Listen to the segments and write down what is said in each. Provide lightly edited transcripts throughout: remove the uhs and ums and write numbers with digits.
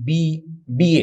BA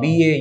BA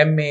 MA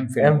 MPhil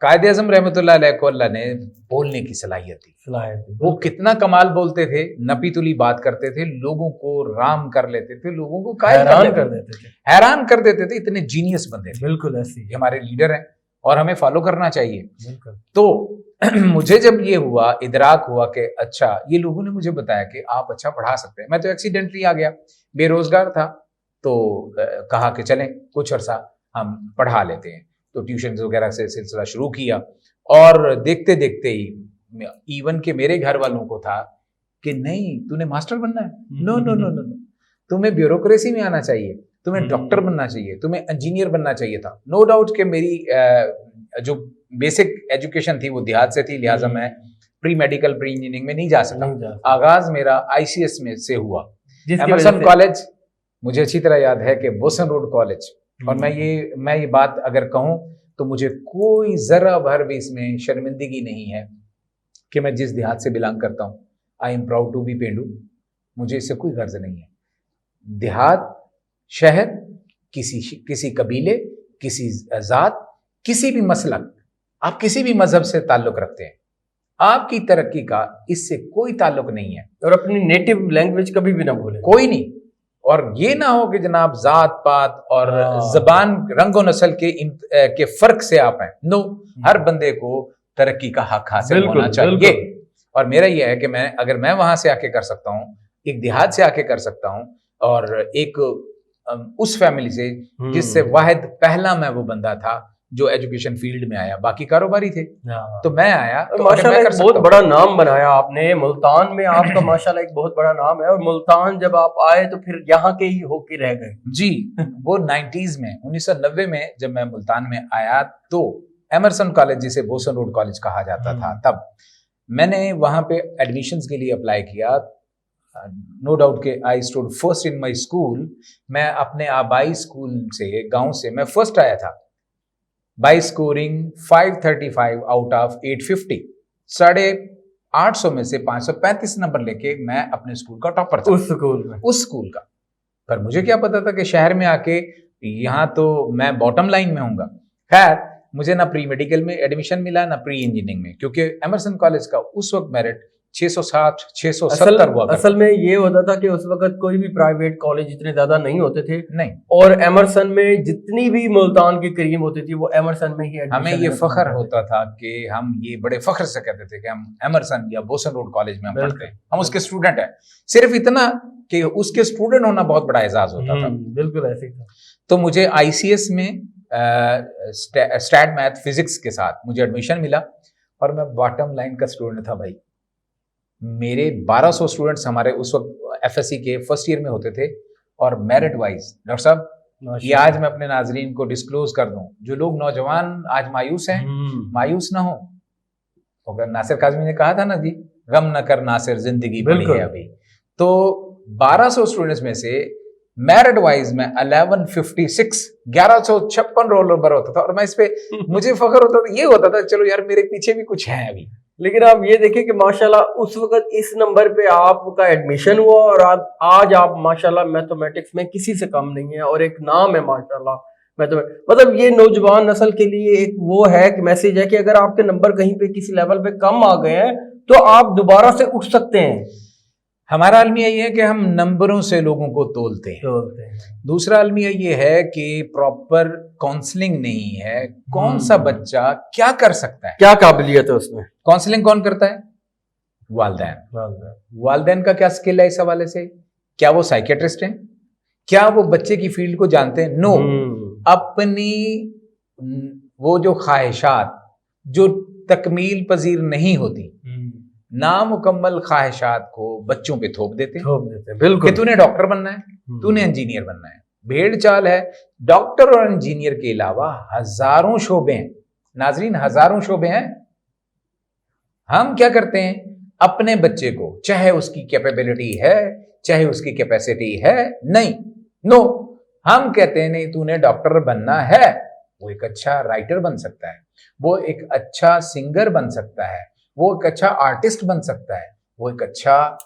Quaid Azam رحمۃ اللہ علیہ کو اللہ نے بولنے کی صلاحیت دی. وہ کتنا کمال بولتے تھے, نپی تلی بات کرتے تھے, لوگوں کو رام کر لیتے تھے, لوگوں کو قائل کر دیتے تھے, حیران کر دیتے تھے. اتنے جینیس بندے تھے. بالکل ایسے یہ ہمارے لیڈر ہیں اور ہمیں فالو کرنا چاہیے. بالکل. تو مجھے جب یہ ہوا, ادراک ہوا کہ اچھا یہ لوگوں نے مجھے بتایا کہ آپ اچھا پڑھا سکتے ہیں. میں تو ایکسیڈنٹلی آ گیا, بے روزگار تھا, تو کہا کہ چلیں کچھ عرصہ ہم پڑھا لیتے ہیں. تو ٹیوشنز وغیرہ سے سلسلہ شروع کیا, اور دیکھتے دیکھتے ہی ایون کہ میرے گھر والوں کو تھا کہ نہیں تو نے ماسٹر بننا ہے, نو نو نو نو نو, تمہیں بیوروکریسی میں آنا چاہیے, تمہیں ڈاکٹر بننا چاہیے, تمہیں انجینئر بننا چاہیے تھا. نو ڈاؤٹ کہ میری جو بیسک ایجوکیشن تھی وہ دیہات سے تھی, لہٰذا میں پری میڈیکل پری انجینئرنگ میں نہیں جا سکا. آغاز میرا آئی سی ایس میں سے ہوا. ایمرسن کالج مجھے اچھی طرح یاد ہے کہ بوسن روڈ کالج, اور میں یہ بات اگر کہوں تو مجھے کوئی ذرہ بھر بھی اس میں شرمندگی نہیں ہے کہ میں جس دیہات سے بلانگ کرتا ہوں. I am proud to be پینڈو. مجھے اس سے کوئی غرض نہیں ہے. دیہات, شہر, کسی قبیلے, کسی ذات, کسی بھی مسلک, آپ کسی بھی مذہب سے تعلق رکھتے ہیں, آپ کی ترقی کا اس سے کوئی تعلق نہیں ہے. اور اپنی نیٹو لینگویج کبھی بھی نہ بھولیں, کوئی نہیں. اور یہ نہ ہو کہ جناب ذات پات اور زبان, رنگ و نسل کے فرق سے آپ ہیں. نو, ہر بندے کو ترقی کا حق حاصل ہونا چاہیے. اور میرا یہ ہے کہ اگر میں وہاں سے آ کے کر سکتا ہوں, ایک دیہات سے آ کے کر سکتا ہوں, اور ایک اس فیملی سے جس سے واحد پہلا میں وہ بندہ تھا جو ایجوکیشن فیلڈ میں آیا, باقی کاروباری تھے, تو میں آیا. تو ماشاءاللہ ایک بہت بڑا نام بنایا آپ نے ملتان میں. آپ کا ماشاءاللہ ایک بہت بڑا نام ہے, اور ملتان جب آپ آئے تو پھر یہاں کے ہی ہو کے رہ گئے. جی, وہ 90s میں 1990 میں جب میں ملتان میں آیا تو ایمرسن کالج, جسے بوسن روڈ کالج کہا جاتا تھا, تب میں نے وہاں پہ ایڈمیشنز کے لیے اپلائی کیا. نو ڈاؤٹ کہ I stood first in my school. میں اپنے آبائی اسکول سے, گاؤں سے میں فرسٹ آیا تھا بائی اسکورنگ 535 آؤٹ آف 850. 850 میں سے 535 نمبر لے کے میں اپنے اسکول کا ٹاپر تھا. اس اسکول کا. پر مجھے کیا پتا تھا کہ شہر میں آ کے یہاں تو میں باٹم لائن میں ہوں گا. خیر, مجھے نہ پری میڈیکل میں ایڈمیشن ملا, نہ پری انجینئرنگ میں, کیونکہ ایمرسن کالج کا اس وقت میرٹ 660 670 ہوا. اصل میں یہ ہوتا تھا کہ اس وقت کوئی بھی پرائیویٹ کالج اتنے زیادہ نہیں ہوتے تھے. نہیں. اور ایمرسن میں جتنی بھی ملتان کی کریم ہوتی تھی وہ ایمرسن میں ہی. ہمیں یہ فخر ہوتا تھا کہ ہم یہ بڑے فخر سے کہتے تھے کہ ہم ایمرسن یا بوسن روڈ کالج میں ہم پڑھتے ہیں, ہم اس کے اسٹوڈنٹ ہیں. صرف اتنا کہ اس کے اسٹوڈنٹ ہونا بہت بڑا اعزاز ہوتا تھا. بالکل ایسے ہی تھا. تو مجھے آئی سی ایس میں اسٹیٹ میتھ فزکس کے ساتھ مجھے ایڈمیشن ملا, اور میں باٹم لائن کا اسٹوڈنٹ تھا. بھائی میرے 1200 اسٹوڈنٹس ہمارے اس وقت ایف ایس سی کے فرسٹ ایئر میں ہوتے تھے, اور میرٹ وائز. ڈاکٹر صاحب یہ آج میں اپنے ناظرین کو ڈسکلوز کر دوں, جو لوگ نوجوان آج مایوس ہیں, مایوس نہ ہوں. ناصر کاظمی نے کہا تھا نا جی, غم نہ کر ناصر, زندگی بڑی ہے ابھی. تو 1200 اسٹوڈنٹس میں سے میرٹ وائز میں 1156 رول نمبر ہوتا تھا, اور میں اس پہ مجھے فخر ہوتا تھا. یہ ہوتا تھا چلو یار میرے پیچھے بھی کچھ ہے ابھی. لیکن آپ یہ دیکھیں کہ ماشاءاللہ اس وقت اس نمبر پہ آپ کا ایڈمیشن ہوا, اور آج آپ ماشاءاللہ میتھمیٹکس میں کسی سے کم نہیں ہے, اور ایک نام ہے ماشاءاللہ. مطلب یہ نوجوان نسل کے لیے ایک وہ ہے کہ میسج ہے کہ اگر آپ کے نمبر کہیں پہ کسی لیول پہ کم آ گئے ہیں تو آپ دوبارہ سے اٹھ سکتے ہیں. ہمارا المیہ یہ ہے کہ ہم نمبروں سے لوگوں کو تولتے ہیں. دوسرا المیہ یہ ہے کہ پراپر کاؤنسلنگ نہیں ہے. کون سا بچہ کیا کر سکتا ہے, کیا قابلیت ہے اس میں. کاؤنسلنگ کون کرتا ہے؟ والدین. والدین کا کیا سکل ہے اس حوالے سے؟ کیا وہ سائیکیٹرسٹ ہیں؟ کیا وہ بچے کی فیلڈ کو جانتے ہیں؟ نو. اپنی وہ جو خواہشات جو تکمیل پذیر نہیں ہوتی, نامکمل خواہشات کو بچوں پہ تھوپ دیتے ہیں. بالکل, کہ تو نے ڈاکٹر بننا ہے, تو نے انجینئر بننا ہے. بھیڑ چال ہے. ڈاکٹر اور انجینئر کے علاوہ ہزاروں شعبے ہیں ناظرین, ہزاروں شعبے ہیں. ہم کیا کرتے ہیں, اپنے بچے کو, چاہے اس کی کیپیبلٹی ہے چاہے اس کی کیپیسٹی ہے, نہیں, نو, ہم کہتے ہیں نہیں تو نے ڈاکٹر بننا ہے. وہ ایک اچھا رائٹر بن سکتا ہے, وہ ایک اچھا سنگر بن سکتا ہے, وہ ایک اچھا آرٹسٹ بن سکتا ہے, وہ ایک اچھا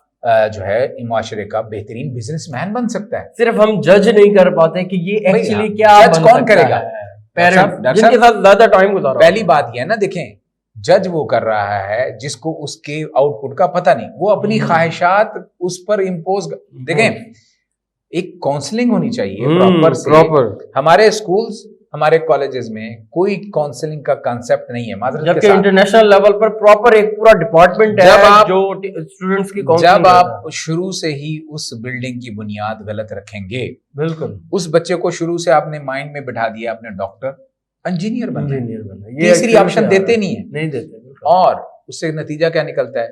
جو ہے معاشرے کا بہترین بزنس مین بن سکتا ہے. صرف ہم جج نہیں کر پاتے کہ یہ ایکچولی کیا جج کون کرے گا. پیرنٹس جن کے ساتھ زیادہ ٹائم گزارا. پہلی بات یہ ہے نا، دیکھیں جج وہ کر رہا ہے جس کو اس کے آؤٹ پٹ کا پتہ نہیں، وہ اپنی خواہشات اس پر امپوز. دیکھیں ایک کاؤنسلنگ ہونی چاہیے پراپر. ہمارے اسکولز ہمارے کالجز میں کوئی کاؤنسلنگ کا کانسیپٹ نہیں ہے، معذرت کے جبکہ ساتھ انٹرنیشنل لیول پر پراپر ایک پورا ڈپارٹمنٹ ہے جو اسٹوڈنٹس کی کاؤنسلنگ. جب آپ شروع سے ہی اس بلڈنگ کی بنیاد غلط رکھیں گے، بالکل اس بچے کو شروع سے آپ نے مائنڈ میں بٹھا دیا اپنے ڈاکٹر انجینئر بننا، تیسری آپشن دیتے نہیں دیتے. اور اس سے نتیجہ کیا نکلتا ہے؟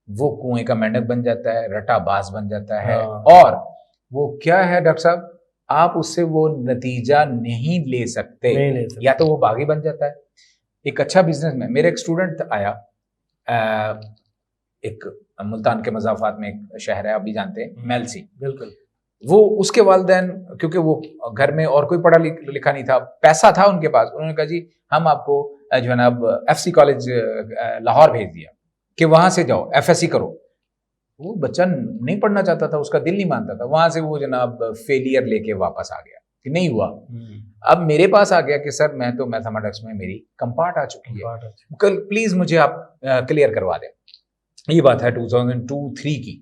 وہ کنویں کا مینڈک بن جاتا ہے، رٹا باز بن جاتا ہے. اور وہ کیا ہے ڈاکٹر صاحب، آپ اس سے وہ نتیجہ نہیں لے سکتے، یا تو وہ باغی بن جاتا ہے. ایک اچھا بزنس میں میرے ایک اسٹوڈنٹ آیا، ایک ملتان کے مضافات میں ایک شہر ہے، آپ بھی جانتے ہیں، میلسی. بالکل. وہ اس کے والدین، کیونکہ وہ گھر میں اور کوئی پڑھا لکھا نہیں تھا، پیسہ تھا ان کے پاس، انہوں نے کہا جی ہم آپ کو جو ہے نا ایف سی کالج لاہور بھیج دیا کہ وہاں سے جاؤ ایف ایس سی کرو. وہ بچہ نہیں پڑھنا چاہتا تھا، اس کا دل نہیں مانتا تھا. وہاں سے وہ جناب فیلئر لے کے واپس آ گیا کہ نہیں ہوا. اب میرے پاس آ گیا کہ سر میں تو میتھمیٹکس میں میری کمپارٹ آ چکی ہے، کل پلیز مجھے آپ کلیئر کروا دیں. یہ بات ہے 2002-03 کی.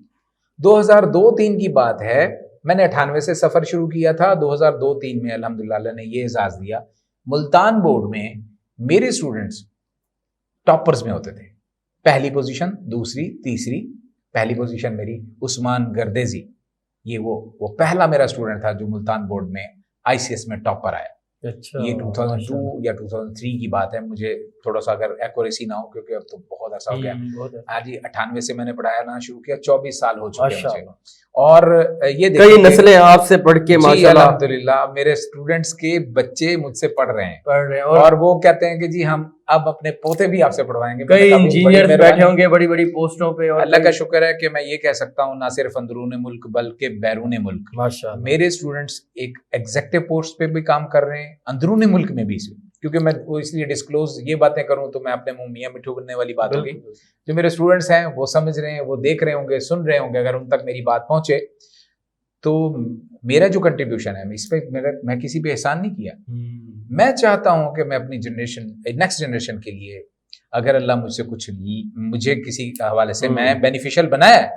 2002-03 کی بات ہے. میں نے 98 سے سفر شروع کیا تھا. 2002-03 میں الحمدللہ اللہ نے یہ اعزاز دیا، ملتان بورڈ میں میرے اسٹوڈنٹس ٹاپرز میں ہوتے تھے. پہلی پوزیشن، دوسری، تیسری. پہلی پوزیشن میری عثمان گردیزی، یہ وہ پہلا میرا اسٹوڈنٹ تھا جو ملتان بورڈ میں آئی سی ایس میں ٹاپر آیا. یہ 2002 یا 2003 کی بات ہے، مجھے تھوڑا سا اگر ایکوریسی نہ ہو کیونکہ اب تو بہت عرصہ ہو گیا. آج 98 سے میں نے پڑھایا شروع کیا، 24 سال ہو چکے ہیں مجھے. اور یہ کئی نسلیں آپ سے پڑھ کے ماشاءاللہ الحمدللہ میرے اسٹوڈنٹس کے بچے مجھ سے پڑھ رہے ہیں اور وہ کہتے ہیں کہ جی ہم اب اپنے پوتے بھی آپ سے پڑھوائیں گے. کئی انجینئر بیٹھے ہوں گے بڑی بڑی پوسٹوں پہ. اللہ کا شکر ہے کہ میں یہ کہہ سکتا ہوں نہ صرف اندرون ملک بلکہ بیرون ملک میرے اسٹوڈنٹس ایک ایگزیکٹو پوسٹ پہ بھی کام کر رہے ہیں، اندرون ملک میں بھی. کیونکہ میں وہ اس لیے ڈسکلوز یہ باتیں کروں تو میں اپنے منہ میاں مٹھو بننے والی بات ہوگی. جو میرے اسٹوڈنٹس ہیں وہ سمجھ رہے ہیں، وہ دیکھ رہے ہوں گے، سن رہے ہوں گے. اگر ان تک میری بات پہنچے تو میرا جو کنٹریبیوشن ہے اس پہ میں کسی پہ احسان نہیں کیا. میں چاہتا ہوں کہ میں اپنی جنریشن، نیکسٹ جنریشن کے لیے اگر اللہ مجھ سے کچھ مجھے کسی حوالے سے میں بینیفیشل بنایا ہے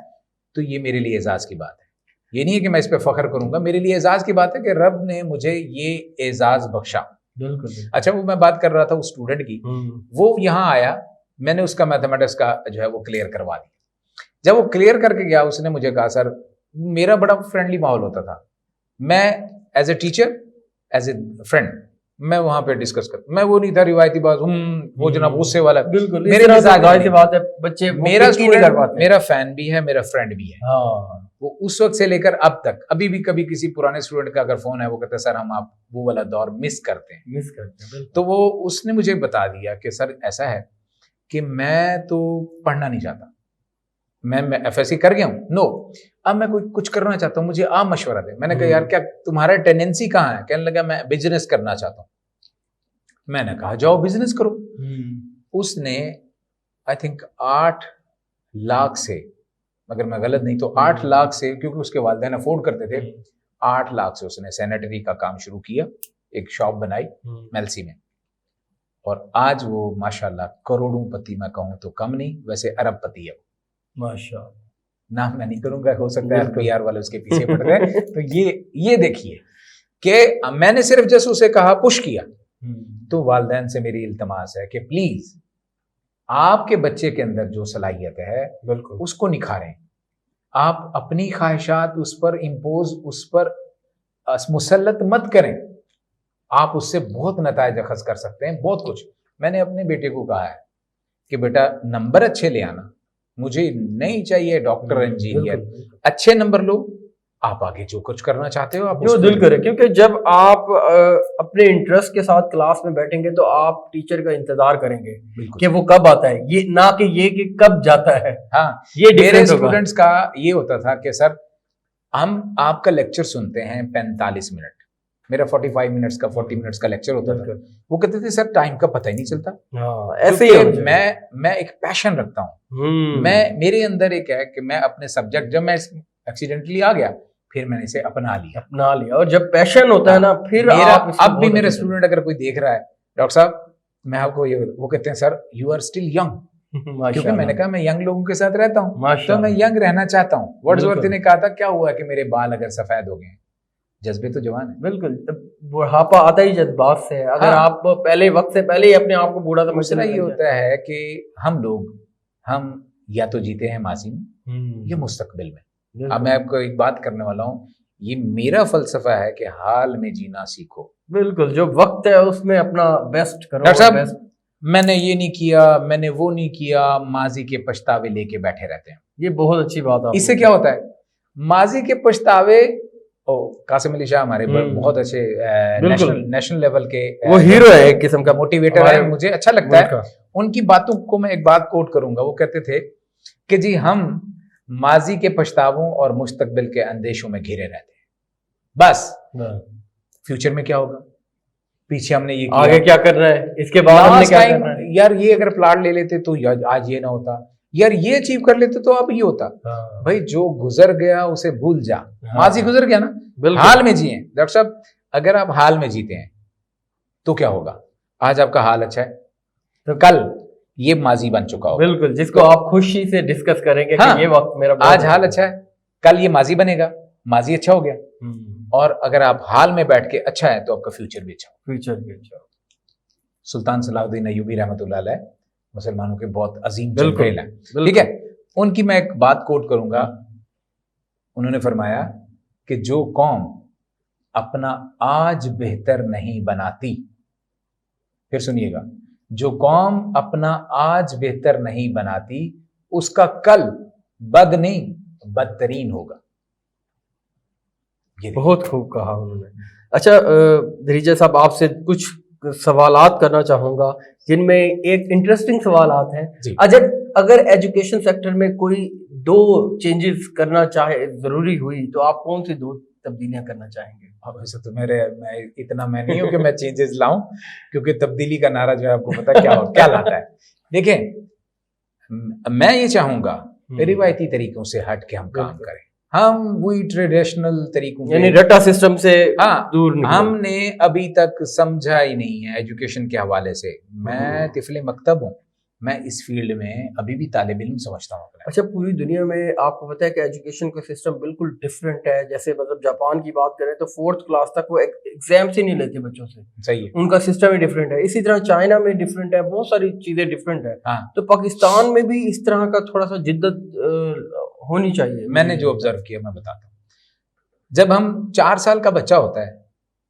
تو یہ میرے لیے اعزاز کی بات ہے. یہ نہیں ہے کہ میں اس پہ فخر کروں گا، میرے لیے اعزاز کی بات ہے کہ رب نے مجھے یہ اعزاز بخشا. بالکل. اچھا وہ میں بات کر رہا تھا اس اسٹوڈنٹ کی، وہ یہاں آیا، میں نے اس کا میتھمیٹکس کا جو ہے وہ کلیئر کروا دیا. جب وہ کلیئر کر کے گیا اس نے مجھے کہا سر، میرا بڑا فرینڈلی ماحول ہوتا تھا، میں as a teacher, as a friend میں وہاں پہ ڈسکس کرتا. میں وہ نہیں تھا روایتی بات، وہ جناب غصے والا. بالکل بچے میرا اسٹوڈنٹ میرا فین بھی ہے، میرا فرینڈ بھی ہے. وہ اس وقت سے لے کر اب تک ابھی بھی کبھی کسی پرانے اسٹوڈنٹ کا اگر فون ہے وہ کہتا ہے سر ہم آپ وہ والا دور مس کرتے ہیں. تو وہ اس نے مجھے بتا دیا کہ سر ایسا ہے کہ میں تو پڑھنا نہیں چاہتا، میں ایف ایس سی کر گیا ہوں، نو اب میں کچھ کرنا چاہتا ہوں، مجھے آپ مشورہ دیں. میں نے کہا یار کیا تمہارا ٹینڈنسی کہاں ہے؟ کہنے لگا میں بزنس کرنا چاہتا ہوں. میں نے کہا جاؤ بزنس کرو. اس نے آئی تھنک 8 لاکھ سے، اگر میں غلط نہیں تو 8 لاکھ سے، کیونکہ اس کے والدین افورڈ کرتے تھے، 8 لاکھ سے اس نے سینیٹری کا کام شروع کیا، ایک شاپ بنائی میلسی میں. اور آج وہ ماشاءاللہ کروڑوں پتی، میں کہوں تو کم نہیں، ویسے ارب پتی ہے ماشاءاللہ. نام میں نہیں کروں گا، ہو سکتا ہے پی آر والے اس کے پیچھے پڑ گئے. تو یہ دیکھیے کہ میں نے صرف جس اسے کہا پش کیا. تو والدین سے میری التماس ہے کہ پلیز آپ کے بچے کے اندر جو صلاحیت ہے بالکل اس کو نکھاریں. آپ اپنی خواہشات اس پر امپوز، اس پر مسلط مت کریں. آپ اس سے بہت نتائج اخذ کر سکتے ہیں، بہت کچھ. میں نے اپنے بیٹے کو کہا ہے کہ بیٹا نمبر اچھے لے آنا، مجھے نہیں چاہیے ڈاکٹر انجینئر، اچھے نمبر لو، آپ آگے جو کچھ کرنا چاہتے ہو آپ جو دل کرے. کیونکہ جب آپ اپنے انٹرسٹ کے ساتھ کلاس میں بیٹھیں گے تو آپ ٹیچر کا انتظار کریں گے کہ وہ کب آتا ہے، یہ نہ کہ یہ کہ کب جاتا ہے. ہاں یہ میرے اسٹوڈنٹس کا یہ ہوتا تھا کہ سر ہم آپ کا لیکچر سنتے ہیں 45 منٹ، میرا 45 منٹس کا 40 منٹس کا لیکچر ہوتا تھا. وہ کہتے تھے سر ٹائم کا پتہ ہی نہیں چلتا. ایسے ہی میں ایک پیشن رکھتا ہوں، میرے اندر ایک ہے کہ میں اپنے سبجیکٹ، جب میں ایکسیڈنٹلی آ گیا پھر میں نے اسے اپنا لیا. اور جب پیشن ہوتا ہے نا پھر اب بھی میرا اسٹوڈنٹ اگر کوئی دیکھ رہا ہے ڈاکٹر صاحب میں آپ کو یہ وہ کہتے ہیں sir you are still young, کیونکہ میں نے کہا میں ینگ لوگوں کے ساتھ رہتا ہوں تو میں ینگ رہنا چاہتا ہوں. ورڈزورتھ نے کہا تھا کیا ہوا کہ میرے بال اگر سفید ہو گئے ہیں, جذبے تو جوان ہیں. بالکل, بڑھاپا آتا ہی جذبات سے ہے. اگر آپ پہلے وقت سے پہلے ہی اپنے آپ کو بوڑھا مسئلہ یہ ہوتا ہے کہ ہم یا تو جیتے ہیں ماضی میں یا مستقبل میں. اب میں آپ کو ایک بات کرنے والا ہوں, یہ میرا فلسفہ ہے کہ حال میں جینا سیکھو. بالکل, جو وقت ہے اس میں اپنا بیسٹ کرو. ڈاکٹر صاحب میں نے یہ نہیں کیا, میں نے وہ نہیں کیا, ماضی کے پچھتاوے لے کے بیٹھے رہتے ہیں. یہ بہت اچھی بات ہے. اس سے کیا ہوتا ہے, ماضی کے پچھتاوے, قاسم علی شاہ ہمارے بہت اچھے نیشنل لیول کے وہ ہیرو ہے, ایک قسم کا موٹیویٹر ہے, مجھے اچھا لگتا ہے. ان کی باتوں کو میں ایک بات کوٹ کروں گا, وہ کہتے تھے کہ جی ہم ماضی کے پچھتاووں اور مستقبل کے اندیشوں میں گھرے رہتے ہیں, بس فیوچر میں کیا ہوگا, پیچھے ہم نے یہ آگے کیا کرنا ہے, اس کے بعد ہم نے کیا کرنا ہے. یار یہ اگر پلاٹ لے لیتے تو آج یہ نہ ہوتا, یار یہ اچیو کر لیتے تو اب یہ ہوتا. بھائی جو گزر گیا اسے بھول جا, ماضی گزر گیا نا, حال میں جیئیں. ڈاکٹر صاحب اگر آپ حال میں جیتے ہیں تو کیا ہوگا, آج آپ کا حال اچھا ہے تو کل یہ ماضی بن چکا ہوگا. بالکل, جس کو آپ خوشی سے ڈسکس کریں گے کہ یہ وقت میرا آج حال اچھا ہے, کل یہ ماضی بنے گا, ماضی اچھا ہو گیا. اور اگر آپ حال میں بیٹھ کے اچھا ہے تو آپ کا فیوچر بھی اچھا ہو. سلطان صلاح الدین ایوبی رحمۃ اللہ علیہ مسلمانوں کے بہت عظیم جنرل ہیں, ٹھیک ہے, ان کی میں ایک بات کوٹ کروں گا. انہوں نے فرمایا کہ جو قوم اپنا آج بہتر نہیں بناتی, پھر سنیے گا, جو قوم اپنا آج بہتر نہیں بناتی اس کا کل بد نہیں بدترین ہوگا. بہت خوب کہا انہوں نے. اچھا دریجہ صاحب, آپ سے کچھ سوالات کرنا چاہوں گا جن میں ایک انٹرسٹنگ سوالات ہیں. اگر ایجوکیشن سیکٹر میں کوئی 2 چینجز کرنا چاہے, ضروری ہوئی, تو آپ کون سی 2 تبدیلیاں کرنا چاہیں گے؟ اب ایسا تو میں نہیں ہوں کہ میں چینجز لاؤں, کیونکہ تبدیلی کا نعرہ جو ہے آپ کو پتا کیا لاتا ہے. دیکھیں میں یہ چاہوں گا روایتی طریقوں سے ہٹ کے ہم کام کریں, ہم وہی ٹریڈیشنل طریقوں یعنی رٹا سسٹم سے دور نہیں. ہم نے ابھی تک سمجھا ہی نہیں ہے ایجوکیشن کے حوالے سے. میں طفل مکتب ہوں, میں اس فیلڈ میں ابھی بھی طالب علم سمجھتا ہوں. اچھا پوری دنیا میں آپ کو پتا ہے کہ ایجوکیشن کا سسٹم بالکل ڈفرینٹ ہے. جیسے مطلب جاپان کی بات کریں تو 4th کلاس تک وہ ایگزامس ہی نہیں لیتے بچوں سے, صحیح ہے, ان کا سسٹم ہی ڈفرینٹ ہے. اسی طرح چائنا میں ڈفرینٹ ہے, بہت ساری چیزیں ڈفرینٹ ہے. تو پاکستان میں بھی اس طرح کا تھوڑا سا جدت ہونی چاہیے. میں نے جو آبزرو کیا میں بتاتا ہوں. جب ہم 4 سال کا بچہ ہوتا ہے,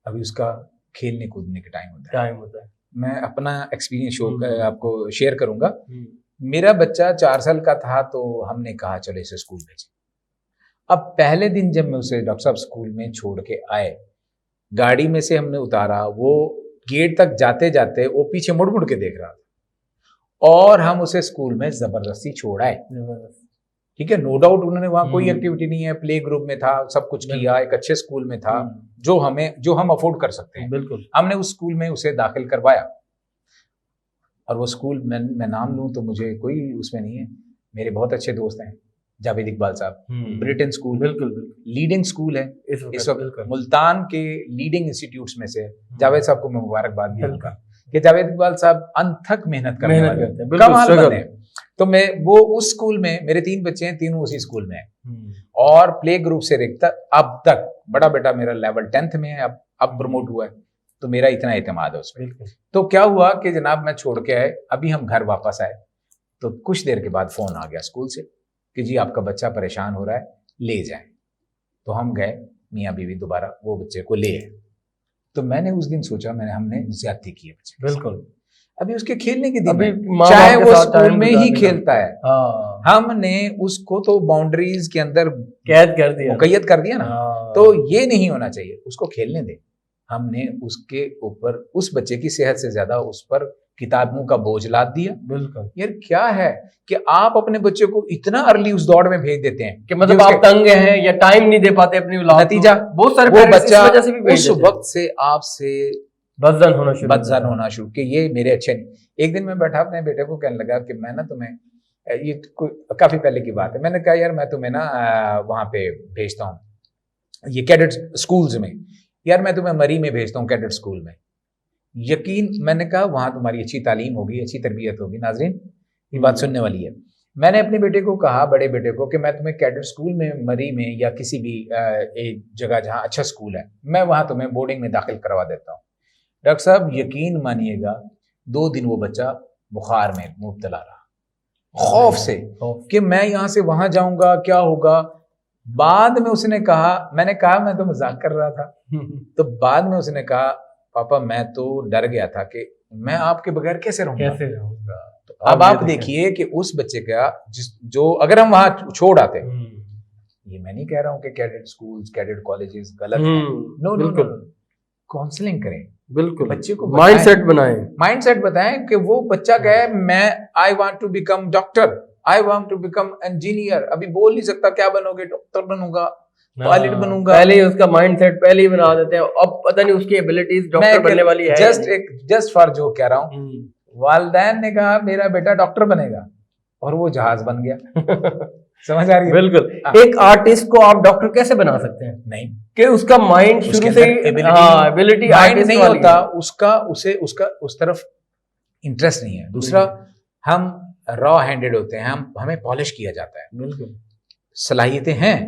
ابھی اس کا کھیلنے کودنے کا ٹائم ہوتا ہے. میں اپنا ایکسپیرینس آپ کو شیئر کروں گا. میرا بچہ 4 سال کا تھا تو ہم نے کہا چلو اسے اسکول بھیجیں. اب پہلے دن جب میں اسے ڈاکٹر صاحب اسکول میں چھوڑ کے آئے, گاڑی میں سے ہم نے اتارا, وہ گیٹ تک جاتے جاتے وہ پیچھے مڑ مڑ کے دیکھ رہا تھا, اور ہم اسے اسکول میں زبردستی چھوڑ آئے. ٹھیک ہے, نو ڈاؤٹ انہوں نے وہاں کوئی ایکٹیویٹی نہیں ہے, پلے گروپ میں تھا, سب کچھ کیا, ایک اچھے اسکول میں تھا جو ہم افورڈ کر سکتے ہیں. بالکل ہم نے اس اسکول میں اسے داخل کروایا, اور وہ اسکول میں نام لوں تو مجھے کوئی اس میں نہیں ہے, میرے بہت اچھے دوست ہیں, جاوید اقبال صاحب, بریٹن اسکول, بالکل لیڈنگ اسکول ہے اس وقت ملتان کے لیڈنگ انسٹیٹیوٹس میں سے. جاوید صاحب کو میں مبارکباد دوں گا کہ جاوید اقبال صاحب انتھک محنت کرنے والے ہیں, کمال بندے ہیں. تو وہ اس اسکول میں, میرے 3 بچے ہیں, تینوں اسی اسکول میں ہیں, اور پلے گروپ سے اب تک, بڑا بیٹا میرا لیول 10th میں ہے, اب پروموٹ ہوا ہے, تو میرا اتنا اعتماد ہے اس پہ. تو کیا ہوا کہ جناب میں چھوڑ کے آئے, ابھی ہم گھر واپس آئے تو کچھ دیر کے بعد فون آ گیا اسکول سے کہ جی آپ کا بچہ پریشان ہو رہا ہے, لے جائیں. تو ہم گئے, میاں بیوی دوبارہ وہ بچے کو لے آئے. تو میں نے اس دن سوچا ہم نے زیادتی کی ہے بچے. بالکل, ابھی اس کے کھیلنے کے دن چاہے وہ اسکول میں ہی کھیلتا ہے, ہم نے اس کو تو باؤنڈریز کے اندر قید کر دیا نا. تو یہ نہیں ہونا چاہیے, اس کو کھیلنے دیں. ہم نے اس کے اوپر, اس بچے کی صحت سے زیادہ اس پر کتابوں کا بوجھ لاد دیا. بالکل یار کیا ہے کہ آپ اپنے بچے کو اتنا ارلی اس دوڑ میں بھیج دیتے ہیں کہ مطلب آپ تنگ ہیں یا ٹائم نہیں دے پاتے اپنی اولاد کو. نتیجہ بہت سارے وہ بچہ اس وقت سے آپ سے بدزن ہونا شروع کہ یہ میرے اچھے نہیں. ایک دن میں بیٹھا اپنے بیٹے کو کہنے لگا کہ میں نا تمہیں, یہ کافی پہلے کی بات ہے, میں نے کہا یار میں تمہیں نا وہاں پہ بھیجتا ہوں یہ کیڈٹ اسکولز میں، یار میں تمہیں مری میں بھیجتا ہوں کیڈٹ اسکول میں، یقین، میں نے کہا وہاں تمہاری اچھی تعلیم ہوگی، اچھی تربیت ہوگی. ناظرین یہ بات سننے والی ہے. میں نے اپنے بیٹے کو کہا، بڑے بیٹے کو، کہ میں تمہیں کیڈٹ اسکول میں مری میں یا کسی بھی ایک جگہ جہاں اچھا اسکول ہے میں وہاں تمہیں بورڈنگ میں داخل کروا دیتا ہوں. ڈاکٹر صاحب یقین مانیے گا 2 دن وہ بچہ بخار میں مبتلا رہا، خوف سے کہ میں یہاں سے وہاں جاؤں گا کیا ہوگا. بعد میں اس نے کہا، میں نے کہا میں تو مذاق کر رہا تھا، تو بعد میں اس نے کہا پاپا میں تو ڈر گیا تھا کہ میں آپ کے بغیر کیسے رہوں گا. اب آپ دیکھیے کہ اس بچے کا جو اگر ہم وہاں چھوڑ آتے، یہ میں نہیں کہہ رہا ہوں کہ کیڈٹ سکولز کیڈٹ کالجز غلط ہیں، نو نو نو، کاؤنسلنگ کریں، بالکل بچے کو مائنڈ سیٹ بتائیں کہ وہ بچہ کہے میں I want to become doctor, I want to become engineer. ابھی بول نہیں سکتا کیا بنو گے، ڈاکٹر بنوں گا، پائلٹ بنوں گا، پہلے ہی اس کا مائنڈ سیٹ پہلے ہی بنا دیتے ہیں. اب پتہ نہیں اس کی ایبلٹیز ڈاکٹر بننے والی ہے. جسٹ فار جو کہہ رہا ہوں، والدین نے کہا میرا بیٹا ڈاکٹر بنے گا اور وہ جہاز بن گیا. سمجھ آ رہی ہے؟ بالکل. ایک آرٹسٹ کو آپ ڈاکٹر کیسے بنا سکتے ہیں؟ نہیں کہ اس کا مائنڈ شروع سے ایبلٹی نہیں ہوتا، اس طرف انٹرسٹ نہیں ہے. دوسرا ہم را ہینڈڈ ہوتے ہیں، ہمیں پالش کیا جاتا ہے. بالکل صلاحیتیں ہیں.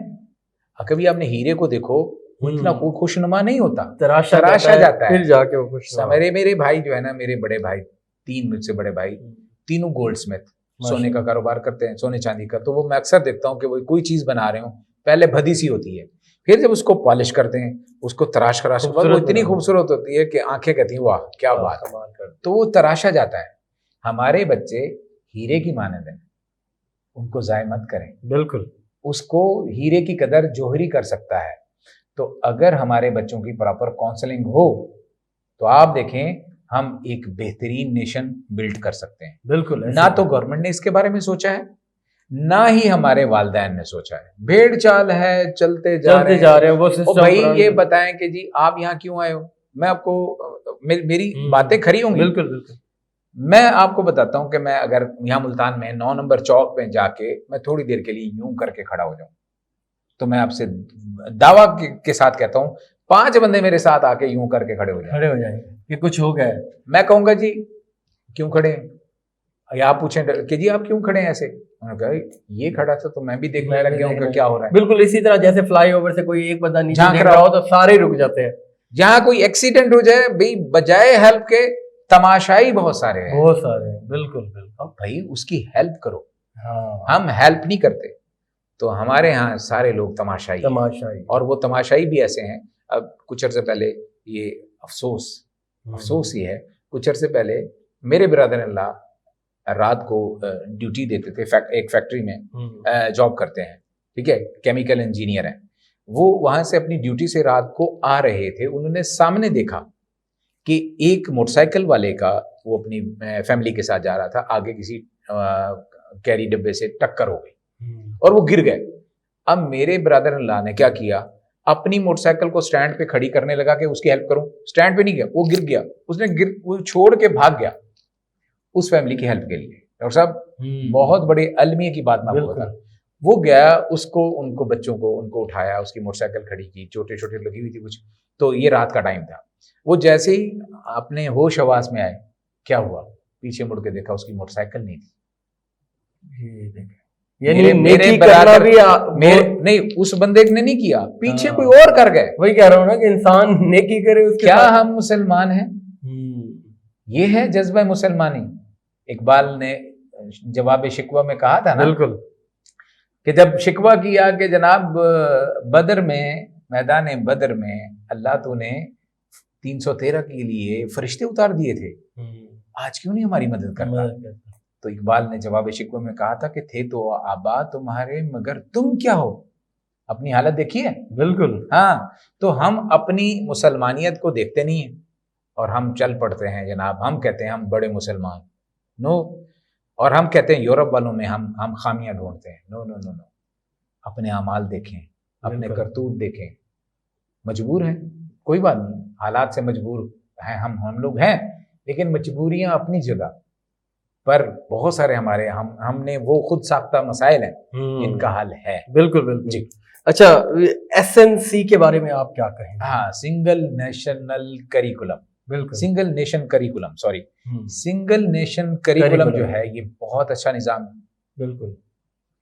کبھی آپ نے ہیرے کو دیکھو، وہ اتنا خوشنما نہیں ہوتا، تراشا جاتا ہے پھر جا کے وہ خوش. میرے بھائی جو ہے نا، میرے بڑے بھائی 3 مجھ سے بڑے بھائی، تینوں گولڈ اسمتھ، سونے کا کاروبار کرتے ہیں، سونے چاندی کا. تو وہ میں اکثر دیکھتا ہوں کہ وہ کوئی چیز بنا رہے ہوں، پہلے بھدی سی ہوتی ہے، پھر جب اس کو پالش کرتے ہیں، اس کو تراش وہ اتنی خوبصورت ہوتی ہے کہ آنکھیں کہتی ہیں واہ کیا بات، تو وہ تراشا جاتا ہے. ہمارے بچے ہیرے کی مانند ہیں، ان کو ضائع مت کریں. بالکل. اس کو ہیرے کی قدر جوہری کر سکتا ہے. تو اگر ہمارے بچوں کی پراپر کاؤنسلنگ ہو تو آپ دیکھیں ہم ایک بہترین نیشن بلڈ کر سکتے ہیں. بالکل. نہ تو گورنمنٹ نے اس کے بارے میں سوچا ہے، نہ ہی ہمارے والدین نے سوچا ہے. بھیڑ چال ہے، چلتے جا رہے ہیں. وہ بھائی یہ بتائیں کہ جی آپ یہاں کیوں آئے ہو؟ میں آپ کو میری باتیں کھری ہوں گی. بالکل بالکل. میں آپ کو بتاتا ہوں کہ میں اگر یہاں ملتان میں 9 نمبر چوک پہ جا کے میں تھوڑی دیر کے لیے یوں کر کے کھڑا ہو جاؤں تو میں آپ سے دعویٰ کے ساتھ کہتا ہوں 5 بندے میرے ساتھ آ کے یوں کر کے کھڑے ہو جائیں کہ کچھ ہو گیا ہے. میں کہوں گا جی کیوں کھڑے ہیں، یا آپ پوچھیں کہ جی آپ کیوں کھڑے ہیں ایسے، انہوں نے کہا یہ کھڑا تھا تو میں بھی دیکھنے لگ گیا ہوں کہ کیا ہو رہا ہے. بالکل اسی طرح جیسے فلائی اوور سے کوئی ایک بندہ نیچے دیکھ رہا ہو تو سارے رک جاتے ہیں. جہاں کوئی ایکسیڈنٹ ہو جائے بھائی بجائے ہیلپ کے تماشائی بہت سارے ہیں. بالکل بالکل. بھائی اس کی ہیلپ کرو. ہم ہیلپ نہیں کرتے تو ہمارے ہاں سارے لوگ تماشائی، اور وہ تماشائی بھی ایسے ہیں. اب کچھ عرصے پہلے یہ افسوس یہ ہے، کچھ عرصے پہلے میرے برادر اللہ رات کو ڈیوٹی دیتے تھے، ایک فیکٹری میں جاب کرتے ہیں، ٹھیک ہے، کیمیکل انجینئر ہیں. وہ وہاں سے اپنی ڈیوٹی سے رات کو آ رہے تھے، انہوں نے سامنے دیکھا کہ ایک موٹر سائیکل والے کا، وہ اپنی فیملی کے ساتھ جا رہا تھا، آگے کسی کیری ڈبے سے ٹکر ہو گئی اور وہ گر گئے. اب میرے برادر اللہ نے کیا کیا، اپنی موٹر سائیکل کو سٹینڈ پہ کھڑی کرنے لگا کہ اس کی ہیلپ کروں. سٹینڈ پہ نہیں گیا، وہ گر گیا، اس نے وہ چھوڑ کے بھاگ گیا اس فیملی کی ہیلپ کے لیے. ڈاکٹر صاحب بہت بڑے المیہ کی بات میں بتا، وہ گیا، اس کو ان کو بچوں کو ان کو اٹھایا، اس کی موٹر سائیکل کھڑی کی، چوٹے چھوٹے لگی ہوئی تھی کچھ. تو یہ رات کا ٹائم تھا. وہ جیسے ہی اپنے ہوش حواس میں آئے، کیا ہوا، پیچھے مڑ کے دیکھا اس کی موٹر سائیکل نہیں تھی. میرے برادر نہیں، اس بندے نے نہیں کیا، پیچھے کوئی اور کر گئے. وہی کہہ رہا ہوں نا کہ انسان نیکی کرے. کیا ہم مسلمان ہیں؟ یہ ہے جذبہ مسلمانی. اقبال نے جواب شکوہ میں کہا تھا نا، بالکل، کہ جب شکوہ کیا کہ جناب بدر میں، میدان بدر میں اللہ تو نے 313 کے لیے فرشتے اتار دیے تھے، آج کیوں نہیں ہماری مدد کرتا؟ تو اقبال نے جواب شکوہ میں کہا تھا کہ تھے تو آبا تمہارے مگر تم کیا ہو. اپنی حالت دیکھیے. بالکل. ہاں، تو ہم اپنی مسلمانیت کو دیکھتے نہیں ہیں اور ہم چل پڑتے ہیں جناب، ہم کہتے ہیں ہم بڑے مسلمان. نو. اور ہم کہتے ہیں یورپ والوں میں ہم خامیاں ڈھونڈتے ہیں. نو نو نو نو. اپنے اعمال دیکھیں، اپنے کرتوت دیکھیں. مجبور ہیں، کوئی بات نہیں، حالات سے مجبور ہیں، ہم لوگ ہیں، لیکن مجبوریاں اپنی جگہ. پر بہت سارے ہمارے ہم نے وہ خود ساختہ مسائل ہیں، ان کا حل ہے۔ بالکل بالکل جی اچھا، SNC کے بارے میں آپ کیا کہیں؟ ہاں، سنگل نیشنل کریکولم، بالکل single nation curriculum, sorry single nation curriculum جو ہے یہ بہت اچھا نظام ہے۔ بالکل،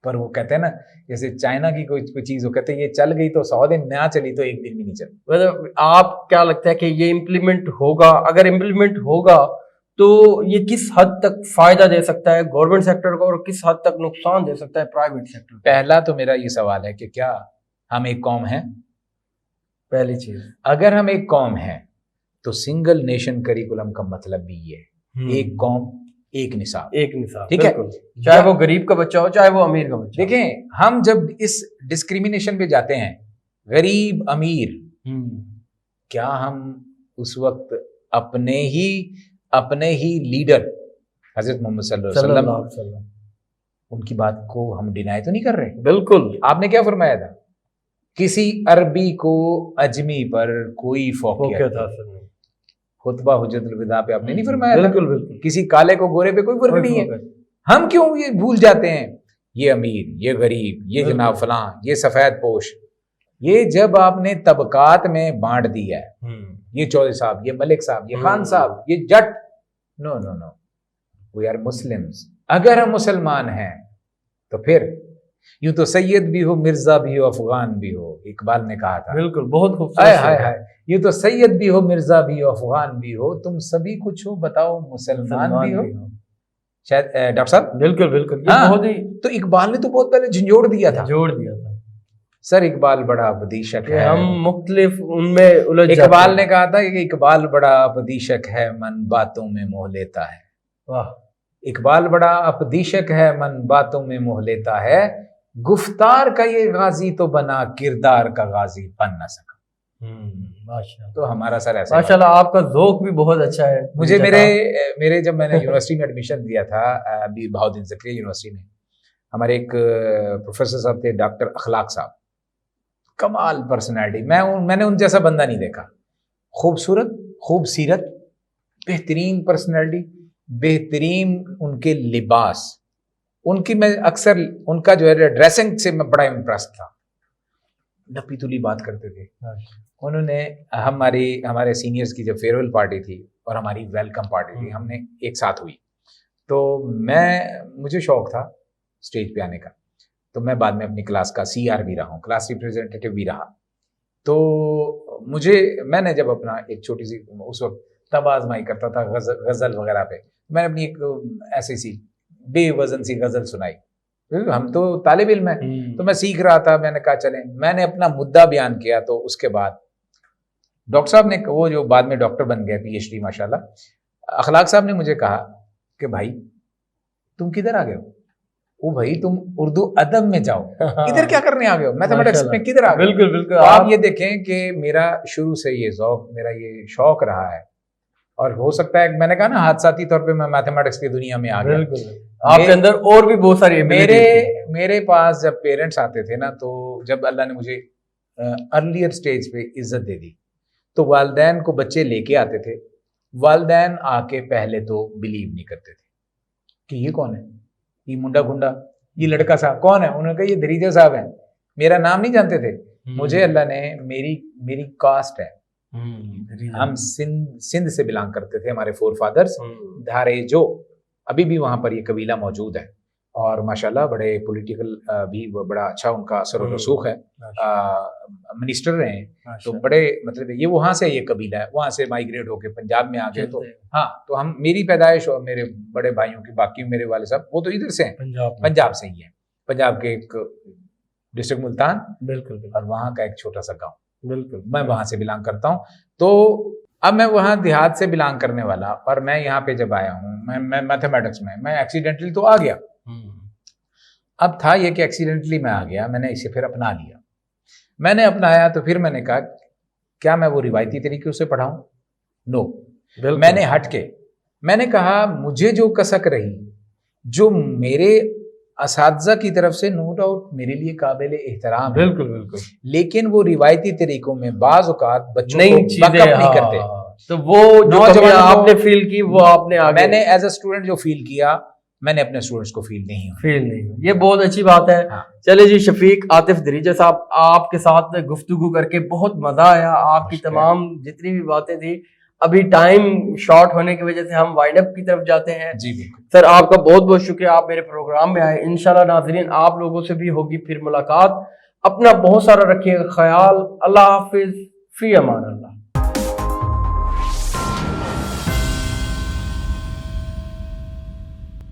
پر وہ کہتے ہیں نا جیسے چائنا کی کوئی چیز، وہ کہتے ہیں یہ چل گئی تو 100 دن، نہ چلی تو ایک دن بھی نہیں چلی۔ مطلب آپ کیا لگتا ہے کہ یہ امپلیمنٹ ہوگا؟ اگر امپلیمنٹ ہوگا تو یہ کس حد تک فائدہ دے سکتا ہے گورنمنٹ سیکٹر کو اور کس حد تک نقصان دے سکتا ہے پرائیویٹ سیکٹر کو؟ پہلا تو میرا یہ سوال ہے کہ کیا ہم ایک قوم ہیں؟ پہلی چیز، اگر ہم ایک قوم ہیں تو سنگل نیشن کریکولم کا مطلب بھی یہ ہے، ایک قوم ایک نصاب، ایک نصاب، ٹھیک ہے، چاہے وہ غریب کا بچہ ہو چاہے وہ امیر کا بچہ۔ دیکھیں ہم جب اس ڈسکریمنیشن پہ جاتے ہیں، غریب امیر، کیا ہم اس وقت اپنے ہی لیڈر حضرت محمد صلی اللہ علیہ وسلم ان کی بات کو ہم ڈینائی تو نہیں کر رہے؟ بالکل، آپ نے کیا فرمایا تھا؟ کسی عربی کو اجمی پر کوئی فوقیت تھا خطبہ حجت الوداع پہ آپ نے نہیں فرمایا تھا؟ بالکل بالکل، کسی کالے کو گورے پہ کوئی فرق نہیں ہے۔ ہم کیوں یہ بھول جاتے ہیں؟ یہ امیر، یہ غریب، یہ جناب فلاں، یہ سفید پوش، یہ جب آپ نے طبقات میں بانٹ دیا ہے، یہ چودھری صاحب، یہ ملک صاحب، یہ خان صاحب، یہ جٹ، نو نو نو، وی آر مسلمز۔ اگر ہم مسلمان ہیں تو پھر یوں تو سید بھی ہو، مرزا بھی ہو، افغان بھی ہو، اقبال نے کہا تھا۔ بالکل، بہت خوبصورت ہائے یہ تو سید بھی ہو، مرزا بھی ہو، افغان بھی ہو، تم سبھی کچھ ہو، بتاؤ مسلمان بھی ہو؟ شاید ڈاکٹر صاحب، بالکل بالکل، بہت ہی تو اقبال نے تو بہت پہلے جھنجھوڑ دیا تھا، سر اقبال بڑا بدیشک ہے، ہم مختلف ان میں الجھ جاتے ہیں۔ اقبال نے کہا تھا کہ اقبال بڑا اپدیشک ہے، من باتوں میں موہ لیتا ہے۔ واہ، اقبال بڑا اپدیشک ہے، من باتوں میں موہ لیتا ہے، گفتار کا یہ غازی تو بنا، کردار کا غازی بن نہ سکا۔ تو ہمارا سر ایسا، ماشاءاللہ آپ کا ذوق بھی بہت اچھا ہے۔ مجھے میرے جب میں نے یونیورسٹی میں ایڈمیشن دیا تھا، بہاؤالدین زکریا یونیورسٹی میں، ہمارے ایک پروفیسر صاحب تھے ڈاکٹر اخلاق صاحب، کمال پرسنالٹی، میں نے ان جیسا بندہ نہیں دیکھا، خوبصورت، خوب سیرت، بہترین پرسنالٹی، بہترین ان کے لباس، ان کی میں اکثر ان کا جو ہے ڈریسنگ سے میں بڑا امپریس تھا، ڈپی تلی بات کرتے تھے۔ انہوں نے ہمارے سینئرز کی جب فیئرویل پارٹی تھی اور ہماری ویلکم پارٹی تھی، ہم نے ایک ساتھ ہوئی، تو مجھے شوق تھا اسٹیج پہ آنے کا، تو میں بعد میں اپنی کلاس کا CR بھی رہا ہوں، کلاس ریپریزنٹیٹیو بھی رہا، تو میں نے جب اپنا ایک چھوٹی سی اس وقت تب آزمائی کرتا تھا غزل وغیرہ پہ، میں نے اپنی ایک ایسی سی بے وزن سی غزل سنائی، ہم تو طالب علم ہیں، تو میں سیکھ رہا تھا، میں نے کہا چلیں، میں نے اپنا مدعا بیان کیا، تو اس کے بعد ڈاکٹر صاحب نے، وہ جو بعد میں ڈاکٹر بن گئے PhD ماشاءاللہ، اخلاق صاحب نے مجھے کہا کہ بھائی تم کدھر آ گئے ہو؟ وہ بھائی تم اردو ادب میں جاؤ، ادھر کیا کرنے آ گئے ہو؟ میتھمیٹکس میں کدھر آ گئے؟ بالکل بالکل، آپ یہ دیکھیں کہ میرا شروع سے یہ ذوق، میرا یہ شوق رہا ہے، اور ہو سکتا ہے میں نے کہا نا حادثاتی طور پہ میں میتھمیٹکس کی دنیا میں آ گیا۔ بالکل، آپ کے اندر اور بھی بہت ساری میرے پاس جب پیرنٹس آتے تھے نا، تو جب اللہ نے مجھے ارلیئر سٹیج پہ عزت دے دی، تو والدین کو بچے لے کے آتے تھے، والدین آ کے پہلے تو بلیو نہیں کرتے تھے کہ یہ کون ہے، یہ منڈا گنڈا، یہ لڑکا صاحب کون ہے؟ انہوں نے کہا یہ دریجہ صاحب ہیں، میرا نام نہیں جانتے تھے، مجھے اللہ نے میری کاسٹ ہے، ہم سندھ سے بلانگ کرتے تھے، ہمارے فور فادرز دھارے جو، ابھی بھی وہاں پر یہ قبیلہ موجود ہے، اور ماشاءاللہ بڑے پولیٹیکل بھی بڑا اچھا ان کا اثر و رسوخ ہے، منسٹر رہے ہیں، تو بڑے مطلب یہ وہاں سے یہ قبیلہ ہے، وہاں سے مائگریٹ ہو کے پنجاب میں آ گئے، تو ہاں، تو ہم میری پیدائش اور میرے بڑے بھائیوں کی، باقی میرے والد صاحب وہ تو ادھر سے ہیں، پنجاب سے ہی ہیں، پنجاب کے ایک ڈسٹرکٹ ملتان، بالکل، اور وہاں کا ایک چھوٹا سا گاؤں، بالکل میں وہاں سے بلانگ کرتا ہوں۔ تو اب میں وہاں دیہات سے بلانگ کرنے والا، اور میں یہاں پہ جب آیا ہوں، میں میتھمیٹکس میں ایکسیڈنٹلی تو آ گیا، اب تھا یہ کہ ایکسیڈنٹلی میں آ گیا، میں نے اسے پھر اپنا لیا، میں نے اپنایا، تو پھر میں نے کہا کیا میں وہ روایتی طریقے سے پڑھاؤں؟ نو، میں نے ہٹ کے میں نے کہا مجھے جو کسک رہی، جو میرے اساتذہ کی طرف سے نو ڈاؤٹ میرے لیے قابل احترام ہے، بالکل بالکل، لیکن وہ روایتی طریقوں میں بعض اوقات بچوں کو بیک اپ نہیں کرتے، تو وہ جو آپ نے فیل کی وہ آپ نے میں نے ایز اے اسٹوڈنٹ جو فیل کیا، میں نے اپنے اسٹوڈنٹس کو فیل نہیں ہوئی. یہ بہت اچھی بات ہے. ہاں. چلے جی شفیق عاطف دریجہ صاحب, آپ کے ساتھ گفتگو کر کے بہت مزہ آیا. آپ کی تمام جتنی بھی باتیں تھی, ابھی ٹائم شارٹ ہونے کی وجہ سے ہم وائنڈ اپ کی طرف جاتے ہیں. جی بالکل سر, آپ کا بہت بہت شکریہ, آپ میرے پروگرام میں آئے. انشاءاللہ ناظرین آپ لوگوں سے بھی ہوگی پھر ملاقات. اپنا بہت سارا رکھیے گا خیال. اللہ حافظ, فی امان اللہ.